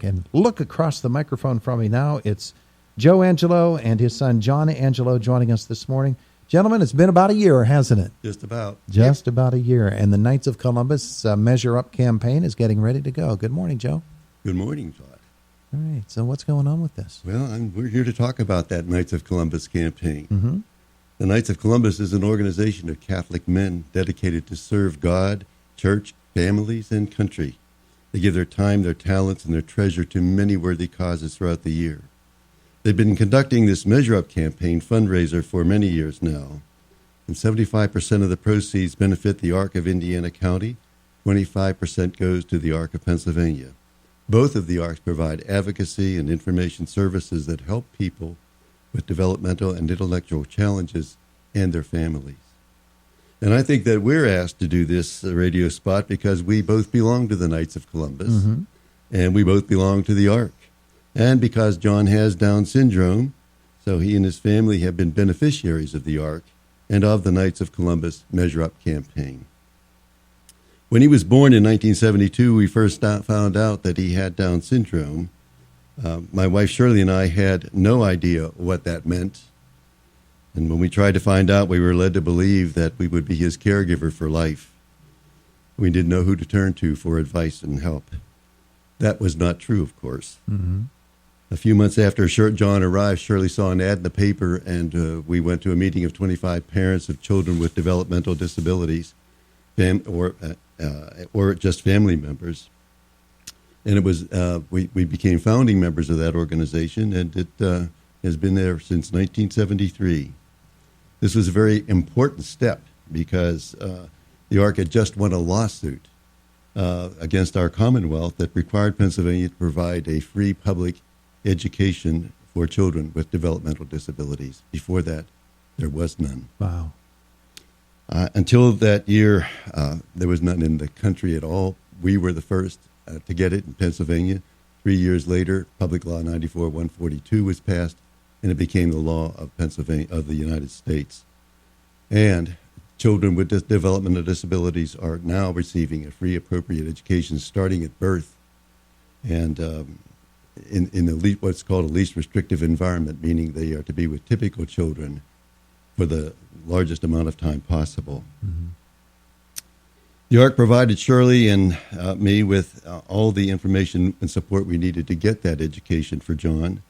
o'clock. And look across the microphone from me now. It's Joe Angelo and his son John Angelo joining us this morning. Gentlemen, it's been about a year, hasn't it? Just about. Just about a year. And the Knights of Columbus Measure Up campaign is getting ready to go. Good morning, Joe. Good morning, Todd. All right. So what's going on with this? Well, we're here to talk about that Knights of Columbus campaign. Mm-hmm. The Knights of Columbus is an organization of Catholic men dedicated to serve God, church, families, and country. They give their time, their talents, and their treasure to many worthy causes throughout the year. They've been conducting this Measure Up campaign fundraiser for many years now, and 75% of the proceeds benefit the Arc of Indiana County, 25% goes to the Arc of Pennsylvania. Both of the Arcs provide advocacy and information services that help people with developmental and intellectual challenges and their families. And I think that we're asked to do this radio spot because we both belong to the Knights of Columbus, Mm-hmm. and we both belong to the Arc. And because John has Down syndrome, so he and his family have been beneficiaries of the Arc and of the Knights of Columbus Measure Up campaign. When he was born in 1972, we first found out that he had Down syndrome. My wife Shirley and I had no idea what that meant. And when we tried to find out, we were led to believe that we would be his caregiver for life. We didn't know who to turn to for advice and help. That was not true, of course. Mm-hmm. A few months after John arrived, Shirley saw an ad in the paper, and we went to a meeting of 25 parents of children with developmental disabilities, or just family members. And it was we became founding members of that organization, and it has been there since 1973. This was a very important step because the Arc had just won a lawsuit against our Commonwealth that required Pennsylvania to provide a free public education for children with developmental disabilities. Before that, there was none. Wow. Until that year, there was none in the country at all. We were the first to get it in Pennsylvania. 3 years later, Public Law 94-142 was passed, and it became the law of Pennsylvania, of the United States. And children with developmental disabilities are now receiving a free appropriate education starting at birth, and in what's called a least restrictive environment, meaning they are to be with typical children for the largest amount of time possible. Mm-hmm. The Arc provided Shirley and me with all the information and support we needed to get that education for John,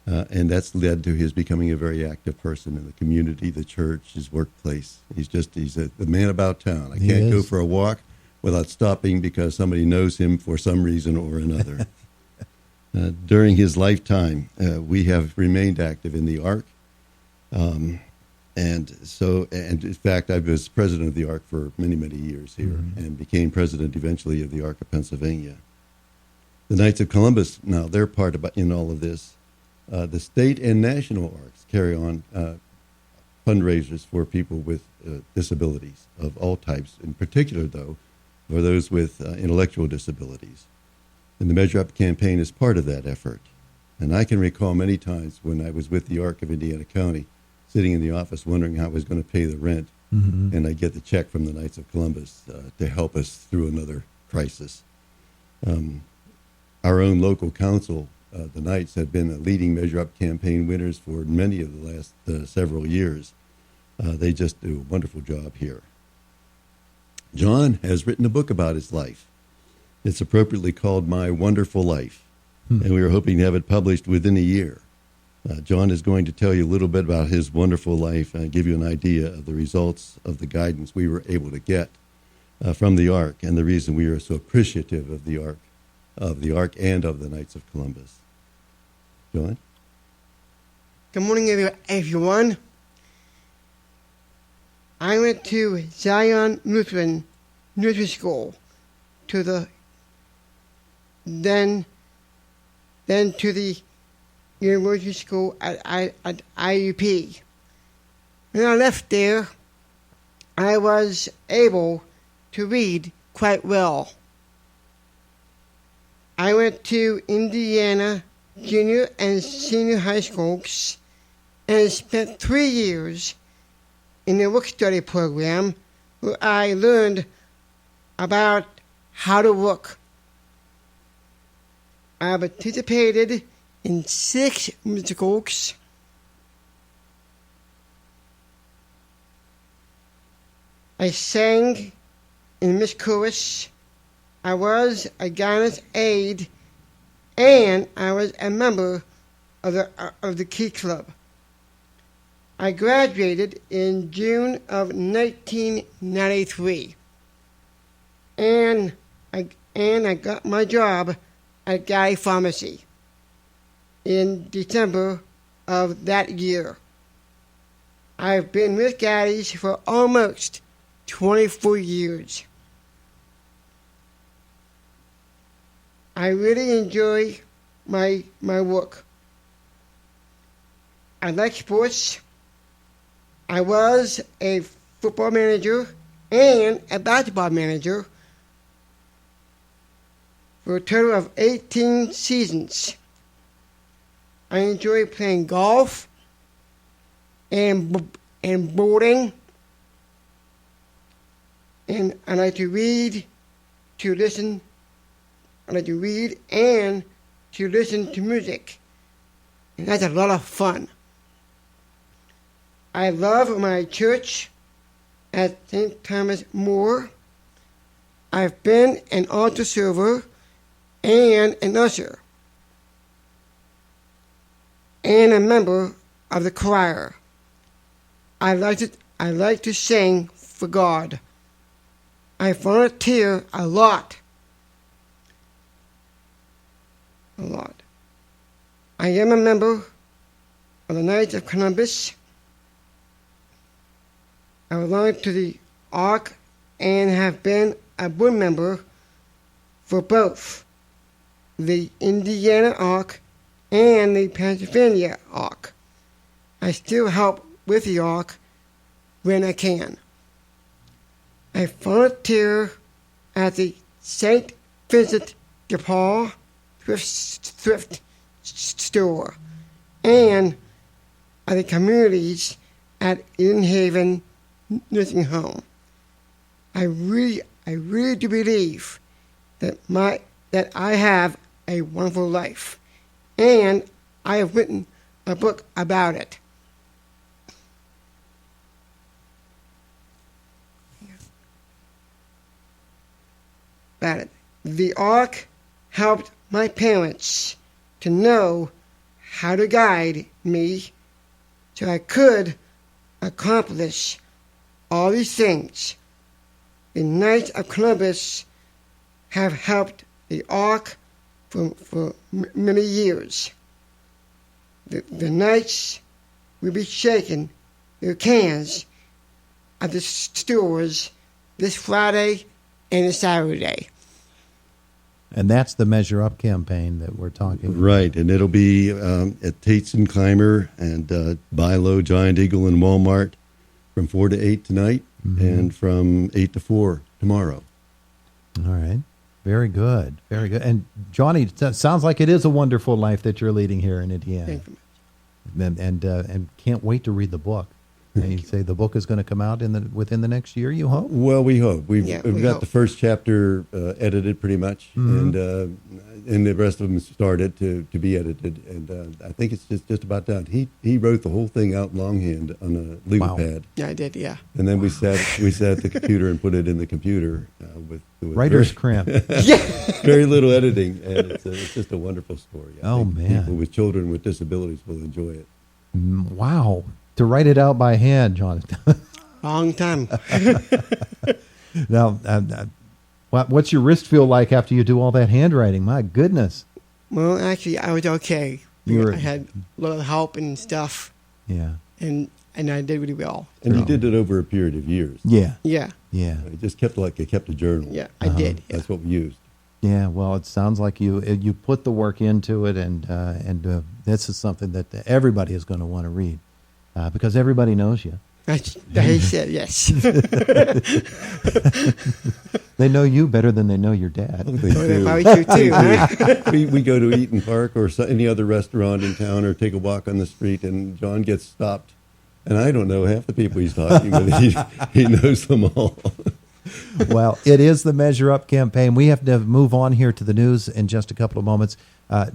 and that's led to his becoming a very active person in the community, the church, his workplace. He's the man about town. I can't go for a walk without stopping because somebody knows him for some reason or another. During his lifetime, we have remained active in the Arc. And in fact, I was president of the Arc for many, many years here, mm-hmm. and became president eventually of the Arc of Pennsylvania. The Knights of Columbus, now they're part in all of this. The state and national Arcs carry on fundraisers for people with disabilities of all types, in particular, though, for those with intellectual disabilities. And the Measure Up campaign is part of that effort. And I can recall many times when I was with the Arc of Indiana County, sitting in the office wondering how I was going to pay the rent, mm-hmm. and I get the check from the Knights of Columbus to help us through another crisis. Our own local council, the Knights, have been leading Measure Up campaign winners for many of the last several years. They just do a wonderful job here. John has written a book about his life. It's appropriately called My Wonderful Life, and we are hoping to have it published within a year. John is going to tell you a little bit about his wonderful life and give you an idea of the results of the guidance we were able to get from the Arc, and the reason we are so appreciative of the Arc and of the Knights of Columbus. John? Good morning, everyone. I went to Zion Lutheran School, then to the University School at IUP. When I left there, I was able to read quite well. I went to Indiana junior and senior high schools and spent 3 years in the work-study program where I learned about how to work. I participated in 6 musicals. I sang in Miss Chorus. I was a guidance aide, and I was a member of the Key Club. I graduated in June of 1993, and I got my job at Guy Pharmacy in December of that year. I've been with Gaddy's for almost 24 years. I really enjoy my work. I like sports. I was a football manager and a basketball manager for a total of 18 seasons. I enjoy playing golf and boating, and I like to read, to listen. I like to read and to listen to music, and that's a lot of fun. I love my church at St. Thomas More. I've been an altar server and an usher, and a member of the choir. I like to sing for God. I volunteer a lot. I am a member of the Knights of Columbus. I belong to the Ark and have been a board member for both the Indiana Ark and the Pennsylvania Ark. I still help with the Ark when I can. I volunteer at the St. Vincent de Paul thrift store and at the communities at Eden Haven nursing home. I really do believe that I have a wonderful life, and I have written a book about it. The Ark helped my parents to know how to guide me so I could accomplish all these things. The Knights of Columbus have helped the Ark for many years. The Knights will be shaking their cans at the stores this Friday and this Saturday. And that's the Measure Up campaign that we're talking about. Right, and it'll be at Tate's and Clymer and Buy Low, Giant Eagle, and Walmart from 4 to 8 tonight, and from 8 to 4 tomorrow. All right. Very good. Very good. And Johnny, it sounds like it is a wonderful life that you're leading here in Indiana. Thank you. And can't wait to read the book. And you say the book is going to come out within the next year, you hope? Well, we hope. We've got hope. the first chapter edited pretty much, and the rest of them started to be edited, and I think it's just about done. He wrote the whole thing out longhand on a legal pad. Yeah, I did, yeah. And then we sat at the computer and put it in the computer with Writer's cramp. very little editing, and it's just a wonderful story. I think man. people with children with disabilities will enjoy it. Wow. To write it out by hand, Jonathan. Long time. Now, what's your wrist feel like after you do all that handwriting? My goodness. Well, actually, I was okay. I had a lot of help and stuff. Yeah. And I did really well. And you did it over a period of years. Yeah. Yeah. Yeah. It just kept a journal. Yeah, I did. Yeah. That's what we used. Yeah, well, it sounds like you put the work into it, and this is something that everybody is going to want to read because everybody knows you. He said yes. They know you better than they know your dad. They probably do too. Huh? we go to Eaton Park or any other restaurant in town or take a walk on the street, and John gets stopped. And I don't know half the people he's talking with. He knows them all. Well, it is the Measure Up campaign. We have to move on here to the news in just a couple of moments.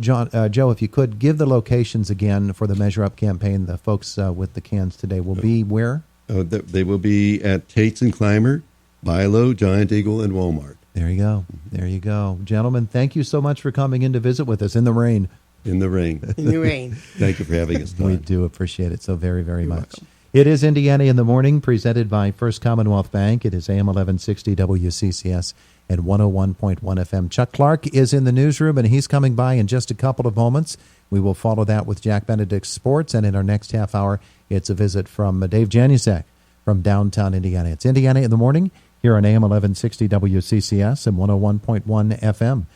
Joe, if you could give the locations again for the Measure Up campaign. The folks with the cans today will be where? They will be at Tate's and Clymer, Bilo, Giant Eagle, and Walmart. There you go. There you go. Gentlemen, thank you so much for coming in to visit with us in the rain. In the rain. In the rain. Thank you for having us, Todd. We do appreciate it so very, very You're much. welcome. It is Indiana in the Morning, presented by First Commonwealth Bank. It is AM 1160 WCCS and 101.1 FM. Chuck Clark is in the newsroom, and he's coming by in just a couple of moments. We will follow that with Jack Benedict Sports, and in our next half hour, it's a visit from Dave Janusek from downtown Indiana. It's Indiana in the Morning here on AM 1160 WCCS and 101.1 FM.